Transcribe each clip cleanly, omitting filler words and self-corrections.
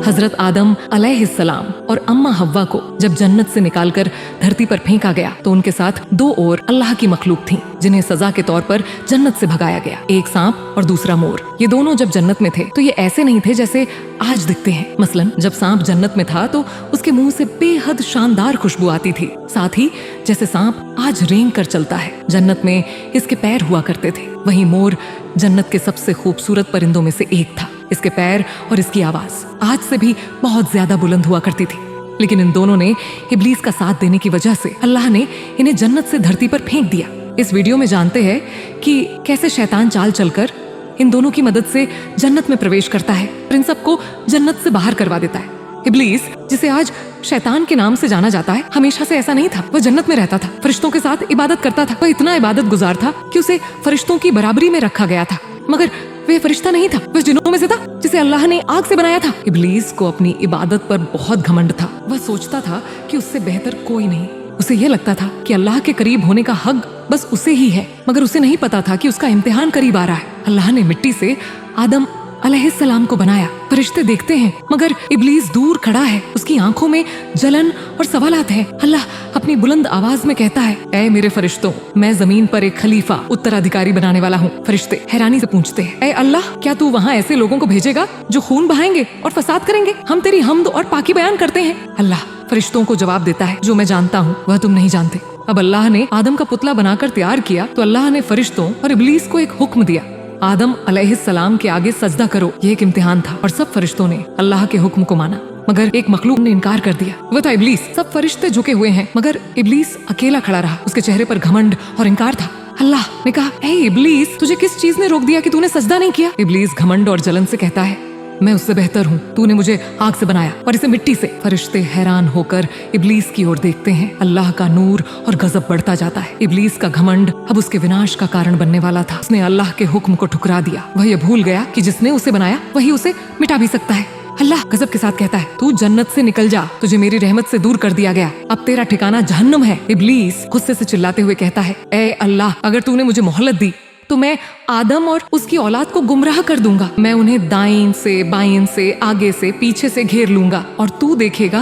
हजरत आदम अलैहिस्सलाम और अम्मा हव्वा को जब जन्नत से निकालकर धरती पर फेंका गया तो उनके साथ दो और अल्लाह की मखलूक थीं, जिन्हें सजा के तौर पर जन्नत से भगाया गया, एक सांप और दूसरा मोर। ये दोनों जब जन्नत में थे तो ये ऐसे नहीं थे जैसे आज दिखते हैं। मसलन जब सांप जन्नत में था तो उसके मुंह से बेहद शानदार खुशबू आती थी, साथ ही जैसे सांप आज रेंग कर चलता है। जन्नत में इसके पैर हुआ करते थे। वहीं मोर जन्नत के सबसे खूबसूरत परिंदों में से एक था। इसके पैर और इसकी आवाज आज से भी बहुत ज्यादा बुलंद हुआ करती थी। लेकिन इन दोनों ने इब्लीस का साथ देने की वजह से अल्लाह ने इन्हें जन्नत से धरती पर फेंक दिया। इस वीडियो में जानते हैं कि कैसे शैतान चाल चलकर इन दोनों की मदद से जन्नत में प्रवेश करता है और इन सबको जन्नत से बाहर करवा देता है। इब्लीस, जिसे आज शैतान के नाम से जाना जाता है, हमेशा से ऐसा नहीं था। वह जन्नत में रहता था, फरिश्तों के साथ इबादत करता था। वह इतना इबादत गुजार था कि उसे फरिश्तों की बराबरी में रखा गया था। मगर वह फरिश्ता नहीं था, वह जिन्नों में से था जिसे अल्लाह ने आग से बनाया था। इब्लीस को अपनी इबादत पर बहुत घमंड था। वह सोचता था कि उससे बेहतर कोई नहीं। उसे यह लगता था कि अल्लाह के करीब होने का हक बस उसे ही है, मगर उसे नहीं पता था कि उसका इम्तिहान करीब आ रहा है। अल्लाह ने मिट्टी से आदम अलैहिस्सलाम को बनाया। फरिश्ते देखते हैं मगर इब्लीस दूर खड़ा है। उसकी आंखों में जलन और सवालात है। अल्लाह अपनी बुलंद आवाज में कहता है, ऐ मेरे फरिश्तों, मैं जमीन पर एक खलीफा, उत्तराधिकारी बनाने वाला हूँ। फरिश्ते हैरानी से पूछते हैं, ऐ अल्लाह, क्या तू वहाँ ऐसे लोगों को भेजेगा जो खून बहाएंगे और फसाद करेंगे? हम तेरी हम्द और पाकी बयान करते हैं। अल्लाह फरिश्तों को जवाब देता है, जो मैं जानता हूँ वह तुम नहीं जानते। अब अल्लाह ने आदम का पुतला बनाकर तैयार किया तो अल्लाह ने फरिश्तों और इब्लीस को एक हुक्म दिया, आदम अलैहिस्सलाम के आगे सजदा करो। ये एक इम्तिहान था और सब फरिश्तों ने अल्लाह के हुक्म को माना, मगर एक मखलूक ने इनकार कर दिया। वह था इब्लीस। सब फरिश्ते झुके हुए हैं मगर इब्लीस अकेला खड़ा रहा। उसके चेहरे पर घमंड और इनकार था। अल्लाह ने कहा, हे इब्लीस, तुझे किस चीज ने रोक दिया कि तूने सजदा नहीं किया? इब्लीस घमंड और जलन से कहता है, मैं उससे बेहतर हूँ। तूने मुझे आग से बनाया और इसे मिट्टी से। फरिश्ते हैरान होकर इब्लीस की ओर देखते हैं। अल्लाह का नूर और गजब बढ़ता जाता है। इब्लीस का घमंड अब उसके विनाश का कारण बनने वाला था। उसने अल्लाह के हुक्म को ठुकरा दिया। वह ये भूल गया कि जिसने उसे बनाया वही उसे मिटा भी सकता है। अल्लाह गजब के साथ कहता है, तू जन्नत से निकल जा, तुझे मेरी रहमत से दूर कर दिया गया। अब तेरा ठिकाना जहन्नम है। इब्लीस गुस्से से चिल्लाते हुए कहता है, ऐ अल्लाह, अगर तूने मुझे मोहलत दी तो मैं आदम और उसकी औलाद को गुमराह कर दूंगा। मैं उन्हें दाईं से, बाईं से, आगे से, पीछे से घेर लूंगा और तू देखेगा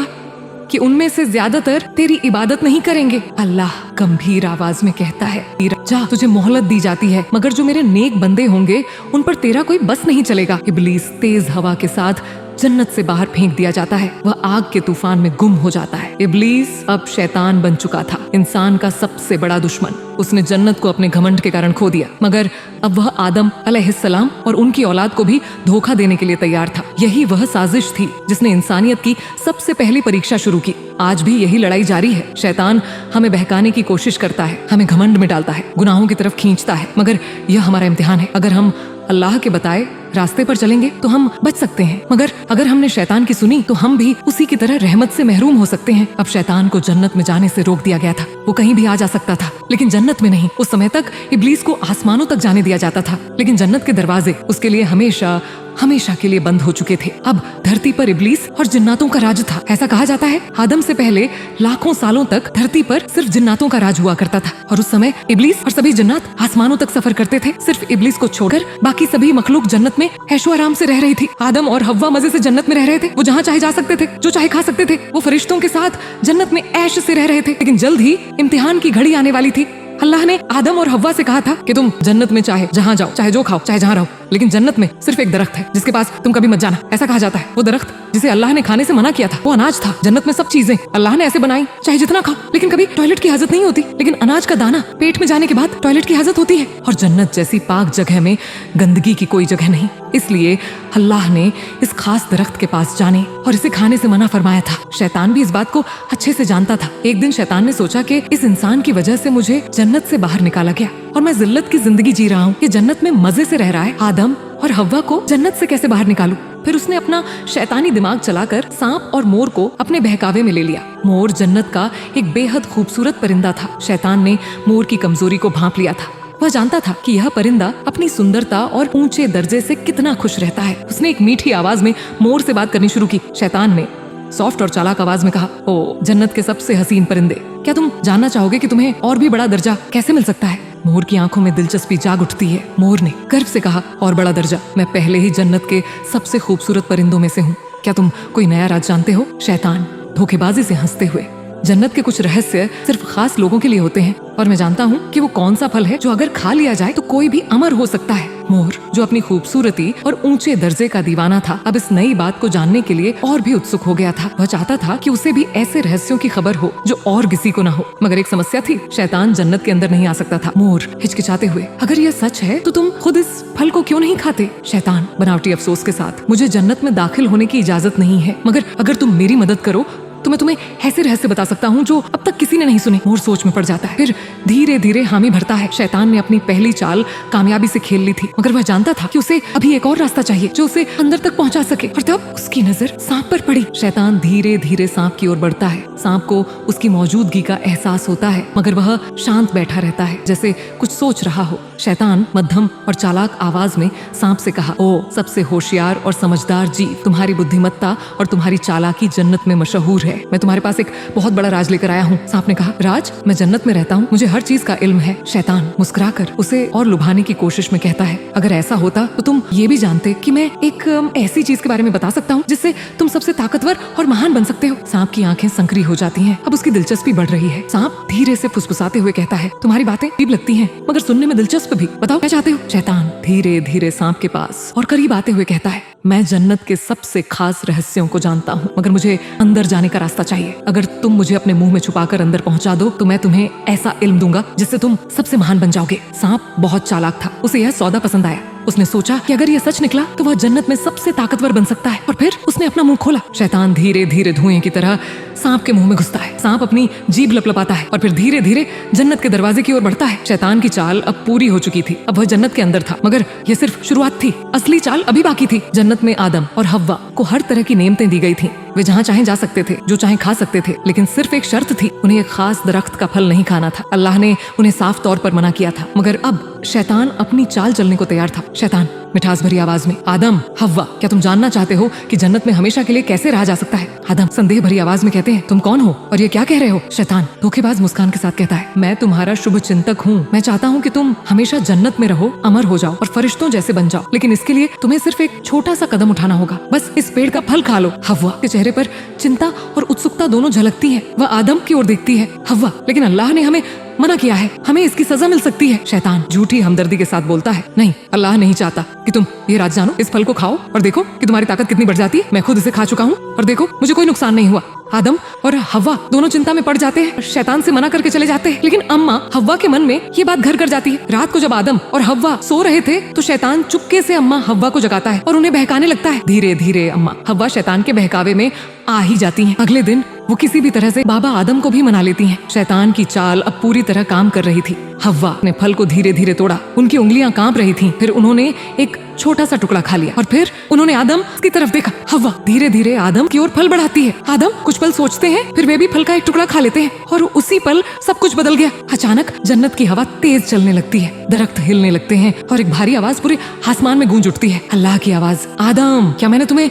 कि उनमें से ज्यादातर तेरी इबादत नहीं करेंगे। अल्लाह गंभीर आवाज में कहता है, जा, तुझे मोहलत दी जाती है, मगर जो मेरे नेक बंदे होंगे उन पर तेरा कोई बस नहीं चलेगा। इब्लीस तेज हवा के साथ जन्नत से बाहर फेंक दिया जाता है। वह आग के तूफान में गुम हो जाता है। इब्लीस अब शैतान बन चुका था, इंसान का सबसे बड़ा दुश्मन। उसने जन्नत को अपने घमंड के कारण खो दिया, मगर अब वह आदम अलैहिस्सलाम और उनकी औलाद को भी धोखा देने के लिए तैयार था। यही वह साजिश थी जिसने इंसानियत की सबसे पहली परीक्षा शुरू की। आज भी यही लड़ाई जारी है। शैतान हमें बहकाने की कोशिश करता है, हमें घमंड में डालता है, गुनाहों की तरफ खींचता है, मगर यह हमारा इम्तिहान है। अगर हम अल्लाह के बताए रास्ते पर चलेंगे तो हम बच सकते हैं, मगर अगर हमने शैतान की सुनी तो हम भी उसी की तरह रहमत से महरूम हो सकते हैं। अब शैतान को जन्नत में जाने से रोक दिया गया था। वो कहीं भी आ जा सकता था, लेकिन जन्नत में नहीं। उस समय तक इब्लीस को आसमानों तक जाने दिया जाता था, लेकिन जन्नत के दरवाजे उसके लिए हमेशा हमेशा के लिए बंद हो चुके थे। अब धरती पर इब्लीस और जिन्नातों का राज था। ऐसा कहा जाता है आदम से पहले लाखों सालों तक धरती पर सिर्फ जिन्नातों का राज हुआ करता था और उस समय इब्लीस और सभी जिन्नात आसमानों तक सफर करते थे। सिर्फ इब्लीस को छोड़कर बाकी सभी मखलूक जन्नत में ऐशो आराम से रह रही थी। आदम और हव्वा मजे से जन्नत में रह रहे थे। वो जहाँ चाहे जा सकते थे, जो चाहे खा सकते थे। वो फरिश्तों के साथ जन्नत में ऐश से रह रहे थे। लेकिन जल्द ही इम्तिहान की घड़ी आने वाली थी। अल्लाह ने आदम और हव्वा से कहा था कि तुम जन्नत में चाहे जहाँ जाओ, चाहे जो खाओ, चाहे जहाँ रहो, लेकिन जन्नत में सिर्फ एक दरख्त है जिसके पास तुम कभी मत जाना। ऐसा कहा जाता है वो दरख्त जिसे अल्लाह ने खाने से मना किया था वो अनाज था। जन्नत में सब चीजें अल्लाह ने ऐसे बनाई, चाहे जितना खाओ, लेकिन कभी टॉयलेट की हाजत नहीं होती। लेकिन अनाज का दाना पेट में जाने के बाद टॉयलेट की हाजत होती है। और जन्नत जैसी पाक जगह में गंदगी की कोई जगह नहीं। इसलिए अल्लाह ने इस खास दरख्त के पास जाने और इसे खाने से मना फरमाया था। शैतान भी इस बात को अच्छे से जानता था। एक दिन शैतान ने सोचा कि इस इंसान की वजह से मुझे जन्नत से बाहर निकाला गया और मैं जिल्लत की जिंदगी जी रहा हूँ। ये जन्नत में मजे से रह रहा है, आदम और हव्वा को जन्नत से कैसे बाहर निकालूं? फिर उसने अपना शैतानी दिमाग चलाकर सांप और मोर को अपने बहकावे में ले लिया। मोर जन्नत का एक बेहद खूबसूरत परिंदा था। शैतान ने मोर की कमजोरी को भांप लिया था। वह जानता था कि यह परिंदा अपनी सुंदरता और ऊंचे दर्जे से कितना खुश रहता है। उसने एक मीठी आवाज में मोर से बात करनी शुरू की। शैतान ने सॉफ्ट और चालाक आवाज में कहा, ओ जन्नत के सबसे हसीन परिंदे, क्या तुम जानना चाहोगे कि तुम्हें और भी बड़ा दर्जा कैसे मिल सकता है? मोर की आंखों में दिलचस्पी जाग उठती है। मोर ने गर्व से कहा, और बड़ा दर्जा, मैं पहले ही जन्नत के सबसे खूबसूरत परिंदों में से हूँ। क्या तुम कोई नया राज जानते हो? शैतान धोखेबाजी से हंसते हुए, जन्नत के कुछ रहस्य सिर्फ खास लोगों के लिए होते हैं, और मैं जानता हूँ कि वो कौन सा फल है जो अगर खा लिया जाए तो कोई भी अमर हो सकता है। मोर, जो अपनी खूबसूरती और ऊंचे दर्जे का दीवाना था, अब इस नई बात को जानने के लिए और भी उत्सुक हो गया था। वह चाहता था कि उसे भी ऐसे रहस्यों की खबर हो जो और किसी को ना हो। मगर एक समस्या थी, शैतान जन्नत के अंदर नहीं आ सकता था। मोर हिचकिचाते हुए, अगर यह सच है तो तुम खुद इस फल को क्यों नहीं खाते? शैतान बनावटी अफसोस के साथ, मुझे जन्नत में दाखिल होने की इजाजत नहीं है, मगर अगर तुम मेरी मदद करो तो मैं तुम्हें ऐसे रहस्य बता सकता हूँ जो अब तक किसी ने नहीं सुने। मोर सोच में पड़ जाता है, फिर धीरे धीरे हामी भरता है। शैतान ने अपनी पहली चाल कामयाबी से खेल ली थी, मगर वह जानता था कि उसे अभी एक और रास्ता चाहिए जो उसे अंदर तक पहुंचा सके। और तब उसकी नजर सांप पर पड़ी। शैतान धीरे धीरे सांप की ओर बढ़ता है। सांप को उसकी मौजूदगी का एहसास होता है, मगर वह शांत बैठा रहता है, जैसे कुछ सोच रहा हो। शैतान मध्यम और चालाक आवाज में सांप से कहा, ओ सबसे होशियार और समझदार जीव, तुम्हारी बुद्धिमत्ता और तुम्हारी चालाकी जन्नत में मशहूर है। मैं तुम्हारे पास एक बहुत बड़ा राज लेकर आया हूँ। सांप ने कहा, राज? मैं जन्नत में रहता हूँ, मुझे हर चीज का इल्म है। शैतान मुस्कुराकर उसे और लुभाने की कोशिश में कहता है, अगर ऐसा होता तो तुम ये भी जानते कि मैं एक ऐसी चीज के बारे में बता सकता हूँ जिससे तुम सबसे ताकतवर और महान बन सकते हो। सांप की आंखें संकरी हो जाती हैं। अब उसकी दिलचस्पी बढ़ रही है। सांप धीरे से फुसफुसाते हुए कहता है, तुम्हारी बातें अजीब लगती हैं, मगर सुनने में दिलचस्प भी। बताओ क्या चाहते हो? शैतान धीरे धीरे सांप के पास और करीब आते हुए कहता है, मैं जन्नत के सबसे खास रहस्यों को जानता हूँ, मगर मुझे अंदर जाने का रास्ता चाहिए। अगर तुम मुझे अपने मुंह में छुपाकर अंदर पहुंचा दो तो मैं तुम्हें ऐसा इल्म दूंगा जिससे तुम सबसे महान बन जाओगे। सांप बहुत चालाक था, उसे यह सौदा पसंद आया। उसने सोचा कि अगर यह सच निकला तो वह जन्नत में सबसे ताकतवर बन सकता है, और फिर उसने अपना मुंह खोला। शैतान धीरे धीरे धुएं की तरह सांप के मुंह में घुसता है। सांप अपनी जीभ लपलपाता है और फिर धीरे धीरे जन्नत के दरवाजे की ओर बढ़ता है। शैतान की चाल अब पूरी हो चुकी थी। अब वह जन्नत के अंदर था, मगर यह सिर्फ शुरुआत थी। असली चाल अभी बाकी थी। जन्नत में आदम और हव्वा को हर तरह की नेमतें दी गई थी। वे जहाँ चाहे जा सकते थे, जो चाहे खा सकते थे, लेकिन सिर्फ एक शर्त थी, उन्हें एक खास दरख्त का फल नहीं खाना था। अल्लाह ने उन्हें साफ तौर पर मना किया था। मगर अब शैतान अपनी चाल चलने को तैयार था। शैतान मिठास भरी आवाज में, आदम, हव्वा, क्या तुम जानना चाहते हो कि जन्नत में हमेशा के लिए कैसे रहा जा सकता है? आदम संदेह भरी आवाज में कहते हैं, तुम कौन हो और ये क्या कह रहे हो? शैतान धोखेबाज मुस्कान के साथ कहता है, मैं तुम्हारा शुभ चिंतक हूँ। मैं चाहता हूँ कि तुम हमेशा जन्नत में रहो, अमर हो जाओ और फरिश्तों जैसे बन जाओ, लेकिन इसके लिए तुम्हें सिर्फ एक छोटा सा कदम उठाना होगा। बस इस पेड़ का फल खा लो। हव्वा के चेहरे पर चिंता और उत्सुकता दोनों झलकती है। वह आदम की ओर देखती है। हव्वा, लेकिन अल्लाह ने हमें मना किया है, हमें इसकी सजा मिल सकती है। शैतान झूठी हमदर्दी के साथ बोलता है, नहीं, अल्लाह नहीं चाहता कि तुम ये राज जानो। इस फल को खाओ और देखो कि तुम्हारी ताकत कितनी बढ़ जाती है। मैं खुद इसे खा चुका हूँ और देखो मुझे कोई नुकसान नहीं हुआ। आदम और हव्वा दोनों चिंता में पड़ जाते हैं, शैतान से मना करके चले जाते हैं, लेकिन अम्मा हव्वा के मन में ये बात घर कर जाती है। रात को जब आदम और हव्वा सो रहे थे तो शैतान चुपके से अम्मा हव्वा को जगाता है और उन्हें बहकाने लगता है। धीरे धीरे अम्मा हव्वा शैतान के बहकावे में आ ही जाती हैं। अगले दिन वो किसी भी तरह से बाबा आदम को भी मना लेती हैं। शैतान की चाल अब पूरी तरह काम कर रही थी। हव्वा ने फल को धीरे धीरे तोड़ा, उनकी उंगलियां कांप रही थीं। फिर उन्होंने एक छोटा सा टुकड़ा खा लिया और फिर उन्होंने आदम की तरफ देखा। हव्वा धीरे धीरे आदम की ओर फल बढ़ाती है। आदम कुछ पल सोचते हैं, फिर वे भी फल का एक टुकड़ा खा लेते हैं और उसी पल सब कुछ बदल गया। अचानक जन्नत की हवा तेज चलने लगती है, दरख्त हिलने लगते हैं और एक भारी आवाज पूरे आसमान में गूंज उठती है। अल्लाह की आवाज, आदम, क्या मैंने तुम्हें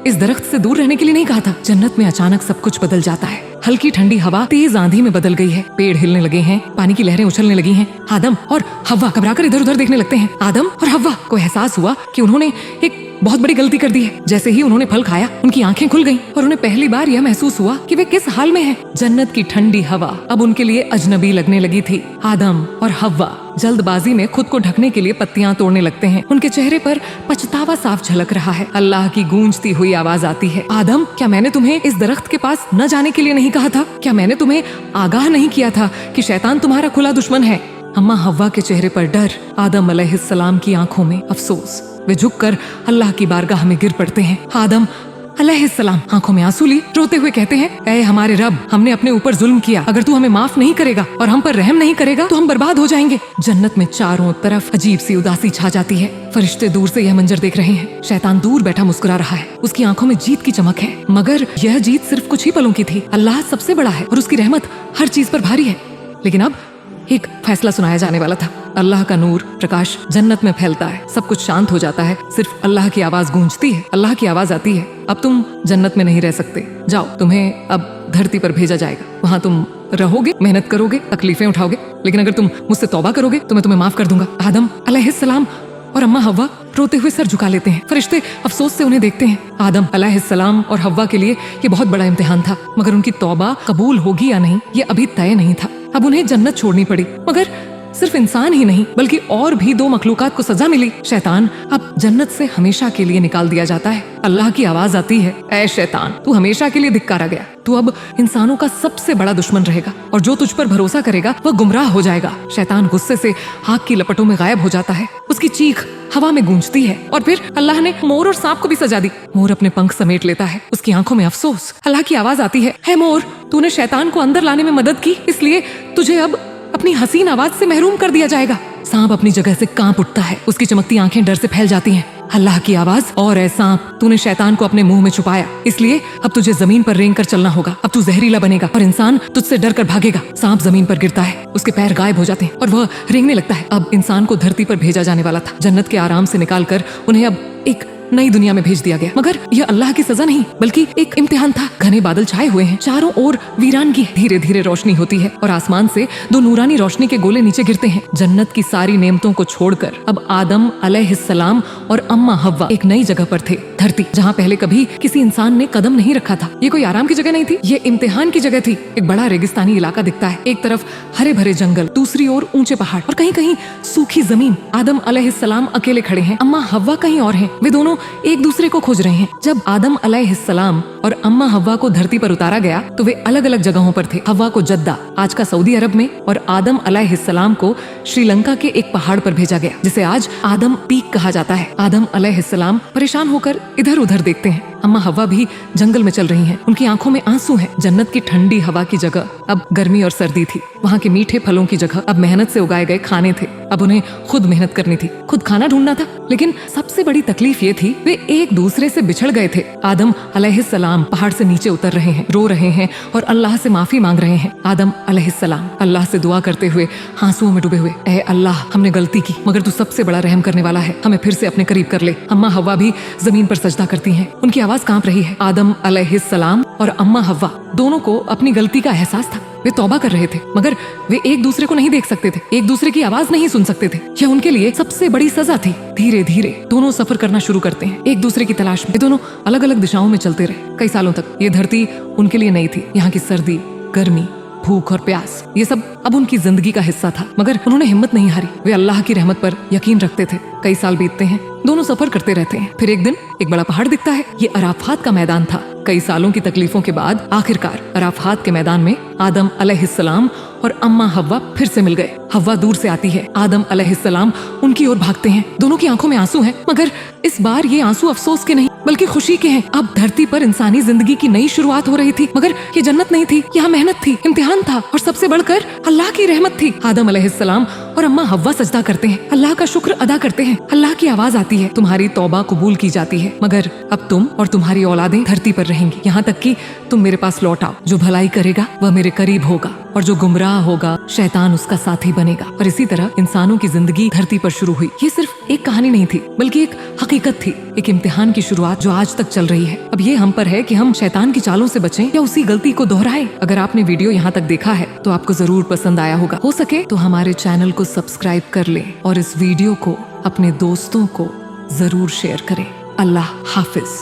इस दरख्त से दूर रहने के लिए नहीं कहा था? जन्नत में अचानक सब कुछ बदल जाता है। हल्की ठंडी हवा तेज आंधी में बदल गई है। पेड़ हिलने लगे हैं, पानी की लहरें उछलने लगी हैं। आदम और हव्वा घबराकर इधर उधर देखने लगते हैं। आदम और हव्वा को एहसास हुआ कि उन्होंने एक बहुत बड़ी गलती कर दी है। जैसे ही उन्होंने फल खाया, उनकी आंखें खुल गईं और उन्हें पहली बार यह महसूस हुआ कि वे किस हाल में हैं। जन्नत की ठंडी हवा अब उनके लिए अजनबी लगने लगी थी। आदम और हव्वा जल्दबाजी में खुद को ढकने के लिए पत्तियां तोड़ने लगते हैं। उनके चेहरे पर पछतावा साफ झलक रहा है। अल्लाह की गूंजती हुई आवाज आती है, आदम, क्या मैंने तुम्हें इस दरख्त के पास न जाने के लिए नहीं कहा था? क्या मैंने तुम्हें आगाह नहीं किया था कि शैतान तुम्हारा खुला दुश्मन है? अम्मा हव्वा के चेहरे पर डर, आदम अलैहिस्सलाम की आंखों में अफसोस। वे झुककर अल्लाह की बारगाह में गिर पड़ते हैं। आदम अलैहिस्सलाम आंखों में आंसू लिए रोते हुए कहते हैं, ऐ हमारे रब, हमने अपने ऊपर जुल्म किया। अगर तू हमें माफ नहीं करेगा और हम पर रहम नहीं करेगा तो हम बर्बाद हो जाएंगे। जन्नत में चारों तरफ अजीब सी उदासी छा जाती है। फरिश्ते दूर से यह मंजर देख रहे हैं। शैतान दूर बैठा मुस्कुरा रहा है। उसकी आंखों में जीत की चमक है, मगर यह जीत सिर्फ कुछ ही पलों की थी। अल्लाह सबसे बड़ा है और उसकी रहमत हर चीज पर भारी है। लेकिन अब एक फैसला सुनाया जाने वाला था। अल्लाह का नूर प्रकाश जन्नत में फैलता है, सब कुछ शांत हो जाता है, सिर्फ अल्लाह की आवाज गूंजती है। अल्लाह की आवाज आती है, अब तुम जन्नत में नहीं रह सकते, जाओ, तुम्हें अब धरती पर भेजा जाएगा। वहाँ तुम रहोगे, मेहनत करोगे, तकलीफें उठाओगे, लेकिन अगर तुम मुझसे तौबा करोगे तो मैं तुम्हें माफ कर दूंगा। आदम अलैहिस्सलाम और अम्मा हव्वा रोते हुए सर झुका लेते हैं। फरिश्ते अफसोस से उन्हें देखते हैं। आदम अलैहिस्सलाम और हव्वा के लिए ये बहुत बड़ा इम्तिहान था, मगर उनकी तौबा कबूल होगी या नहीं ये अभी तय नहीं था। अब उन्हें जन्नत छोड़नी पड़ी, मगर सिर्फ इंसान ही नहीं बल्कि और भी दो मखलूकात को सजा मिली। शैतान अब जन्नत से हमेशा के लिए निकाल दिया जाता है। अल्लाह की आवाज आती है, ऐ शैतान, तू हमेशा के लिए धिक्कारा गया। तू अब इंसानों का सबसे बड़ा दुश्मन रहेगा और जो तुझ पर भरोसा करेगा वह गुमराह हो जाएगा। शैतान गुस्से से आग की लपटों में गायब हो जाता है। उसकी चीख हवा में गूंजती है और फिर अल्लाह ने मोर और सांप को भी सजा दी। मोर अपने पंख समेट लेता है, उसकी आंखों में अफसोस। अल्लाह की आवाज आती है मोर, तूने शैतान को अंदर लाने में मदद की, इसलिए तुझे अब अपनी हसीन आवाज से महरूम कर दिया जाएगा। सांप अपनी जगह से कांप उठता है, उसकी चमकती आंखें डर से फैल जाती हैं। अल्लाह की आवाज, और ऐ सांप, तूने शैतान को अपने मुंह में छुपाया, इसलिए अब तुझे जमीन पर रेंग कर चलना होगा। अब तू जहरीला बनेगा और इंसान तुझसे डर कर भागेगा। सांप जमीन पर गिरता है, उसके पैर गायब हो जाते हैं और वह रेंगने लगता है। अब इंसान को धरती पर भेजा जाने वाला था। जन्नत के आराम से निकालकर उन्हें अब एक नई दुनिया में भेज दिया गया, मगर यह अल्लाह की सजा नहीं बल्कि एक इम्तिहान था। घने बादल छाए हुए हैं, चारों ओर वीरानगी। धीरे धीरे रोशनी होती है और आसमान से दो नूरानी रोशनी के गोले नीचे गिरते हैं। जन्नत की सारी नेमतों को छोड़कर अब आदम अलैहिस्सलाम और अम्मा हव्वा एक नई जगह पर थे। धरती जहाँ पहले कभी किसी इंसान ने कदम नहीं रखा था। ये कोई आराम की जगह नहीं थी, ये इम्तिहान की जगह थी। एक बड़ा रेगिस्तानी इलाका दिखता है, एक तरफ हरे भरे जंगल, दूसरी ओर ऊंचे पहाड़ और कहीं कहीं सूखी जमीन। आदम अलैहिस्सलाम अकेले खड़े हैं, अम्मा हव्वा कहीं और हैं। वे दोनों एक दूसरे को खोज रहे हैं। जब आदम अलैहिस्सलाम और अम्मा हव्वा को धरती पर उतारा गया तो वे अलग अलग जगहों पर थे। हव्वा को जद्दा, आज का सऊदी अरब में, और आदम अलैहिस्सलाम को श्रीलंका के एक पहाड़ पर भेजा गया जिसे आज आदम पीक कहा जाता है। आदम अलैहिस्सलाम परेशान होकर इधर उधर देखते हैं। अम्मा हव्वा भी जंगल में चल रही हैं, उनकी आंखों में आंसू हैं। जन्नत की ठंडी हवा की जगह अब गर्मी और सर्दी थी। वहाँ के मीठे फलों की जगह अब मेहनत से उगाए गए खाने थे। अब उन्हें खुद मेहनत करनी थी, खुद खाना ढूंढना था। लेकिन सबसे बड़ी तकलीफ ये थी, वे एक दूसरे से बिछड़ गए थे। आदम अलैहिस्सलाम पहाड़ से नीचे उतर रहे हैं, रो रहे हैं और अल्लाह से माफी मांग रहे हैं। आदम अलैहिस्सलाम अल्लाह से दुआ करते हुए आंसुओं में डूबे हुए, ऐ अल्लाह, हमने गलती की, मगर तू सबसे बड़ा रहम करने वाला है, हमें फिर से अपने करीब कर ले। अम्मा हव्वा भी जमीन पर सजदा करती हैं, उनकी आवाज कांप रही है। आदम अलैहिस्सलाम और अम्मा हव्वा दोनों को अपनी गलती का एहसास था। वे तौबा कर रहे थे, मगर वे एक दूसरे को नहीं देख सकते थे, एक दूसरे की आवाज नहीं सुन सकते थे। यह उनके लिए सबसे बड़ी सजा थी। धीरे धीरे दोनों सफर करना शुरू करते हैं, एक दूसरे की तलाश में। दोनों अलग अलग दिशाओं में चलते रहे कई सालों तक। ये धरती उनके लिए नई थी। यहाँ की सर्दी, गर्मी, भूख और प्यास, ये सब अब उनकी जिंदगी का हिस्सा था, मगर उन्होंने हिम्मत नहीं हारी। वे अल्लाह की रहमत पर यकीन रखते थे। कई साल बीतते हैं, दोनों सफर करते रहते हैं। फिर एक दिन एक बड़ा पहाड़ दिखता है। ये अराफात का मैदान था। कई सालों की तकलीफों के बाद आखिरकार अराफात के मैदान में आदम अलैहिस्सलाम और अम्मा हव्वा फिर से मिल गए। हव्वा दूर से आती है, आदम अलैहिस्सलाम उनकी ओर भागते हैं। दोनों की आंखों में आंसू हैं, मगर इस बार ये आंसू अफसोस के नहीं बल्कि खुशी के हैं। अब धरती पर इंसानी जिंदगी की नई शुरुआत हो रही थी, मगर ये जन्नत नहीं थी, यहाँ मेहनत थी, इम्तिहान था और सबसे बढ़कर अल्लाह की रहमत थी। आदम अलैहिस्सलाम और अम्मा हव्वा सजदा करते हैं, अल्लाह का शुक्र अदा करते हैं। अल्लाह की आवाज आती है, तुम्हारी तौबा कबूल की जाती है, मगर अब तुम और तुम्हारी औलादें धरती पर रहेंगी, यहाँ तक कि तुम मेरे पास लौट आओ। जो भलाई करेगा वह मेरे करीब होगा और जो गुमराह होगा शैतान उसका साथी बनेगा। और इसी तरह इंसानों की जिंदगी धरती पर शुरू हुई। ये सिर्फ एक कहानी नहीं थी बल्कि एक हकीकत थी, एक इम्तिहान की शुरुआत जो आज तक चल रही है। अब ये हम पर है कि हम शैतान की चालों से बचें या उसी गलती को दोहराएं। अगर आपने वीडियो यहाँ तक देखा है तो आपको जरूर पसंद आया होगा। हो सके तो हमारे चैनल को सब्सक्राइब कर लें और इस वीडियो को अपने दोस्तों को जरूर शेयर करें। अल्लाह हाफिज।